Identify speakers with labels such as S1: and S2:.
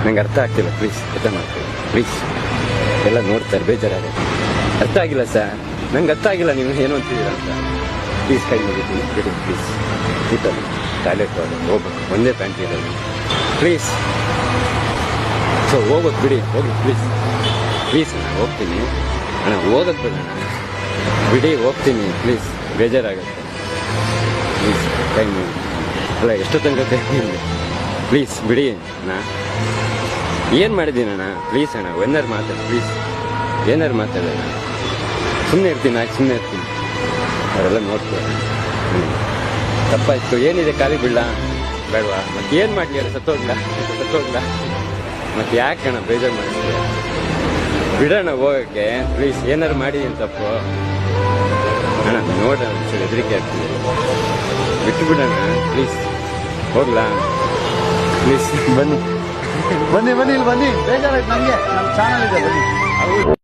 S1: ನಂಗೆ ಅರ್ಥ ಆಗ್ತಿಲ್ಲ, ಪ್ಲೀಸ್ ಅರ್ಥ ಮಾಡ್ತೀವಿ ಪ್ಲೀಸ್. ಎಲ್ಲ ನೋಡ್ತಾರೆ, ಬೇಜಾರಾಗುತ್ತೆ. ಅರ್ಥ ಆಗಿಲ್ಲ ಸರ್, ನಂಗೆ ಅರ್ಥ ಆಗಿಲ್ಲ ನೀವು ಏನು ಅಂತಿದ್ದೀರ ಅಂತ. ಪ್ಲೀಸ್ ಕೈ ಮುಗಿತೀನಿ, ಬಿಡಿ ಪ್ಲೀಸ್. ಊಟಲ್ಲಿ ಟಾಯ್ಲೆಟ್ ಹೋಗ್ಬೇಕು, ಒಂದೇ ಪ್ಯಾಂಟ್ ಇರೋದು ಪ್ಲೀಸ್. ಸೊ ಹೋಗ್ಬೇಕು ಬಿಡಿ, ಹೋಗಿ ಪ್ಲೀಸ್ ಪ್ಲೀಸ್ ಅಣ್ಣ, ಹೋಗ್ತೀನಿ ಅಣ್ಣ, ಹೋಗೋದು ಬಿಡೋಣ ಬಿಡಿ, ಹೋಗ್ತೀನಿ ಪ್ಲೀಸ್. ಬೇಜಾರಾಗುತ್ತೆ ಪ್ಲೀಸ್, ಕೈ ಮುಗಿ. ಅಲ್ಲ ಎಷ್ಟು ತನಕ ಪ್ಲೀಸ್ ಬಿಡಿ ಅಣ್ಣ. ಏನು ಮಾಡಿದ್ದೀನಿ ಅಣ್ಣ, ಪ್ಲೀಸ್ ಅಣ್ಣ, ಏನಾರು ಮಾತಾಡಿ ಪ್ಲೀಸ್, ಏನಾರು ಮಾತಾಡೋಣ. ಸುಮ್ಮನೆ ಇರ್ತೀನಿ, ಆಯ್ತು ಸುಮ್ಮನೆ ಇರ್ತೀನಿ. ಅವರೆಲ್ಲ ನೋಡ್ತಾರೆ. ತಪ್ಪಾಯ್ತು, ಏನಿದೆ ಖಾಲಿ ಬಿಡ್ಲ ಬೇಡವಾ? ಮತ್ತೆ ಏನು ಮಾಡಲಿ ಅಲ್ಲ, ಸತ್ತೋಗ್ಲ ಮತ್ತೆ ಯಾಕೆ ಅಣ್ಣ ಬೇಜಾರು ಮಾಡ್ತೀವಿ? ಬಿಡೋಣ ಹೋಗೋಕ್ಕೆ ಪ್ಲೀಸ್. ಏನಾರು ಮಾಡಿದ್ದೀನಿ ತಪ್ಪು ಅಣ್ಣ, ನೋಡೋಣ, ಒಂಚೂರು ಹೆದರಿಕೆ ಆಗ್ತಿದೆ, ಬಿಟ್ಟು ಬಿಡೋಣ ಪ್ಲೀಸ್. ಹೋಗ್ಲಾ ಪ್ಲೀಸ್?
S2: ಬನ್ನಿ ಇಲ್ಲಿ ಬನ್ನಿ, ಬೇಜಾರಾಯ್ತು ನನಗೆ. ನಮ್ಮ ಚಾನಲ್ ಇದೆ, ಬನ್ನಿ.
S1: ಹೌದು.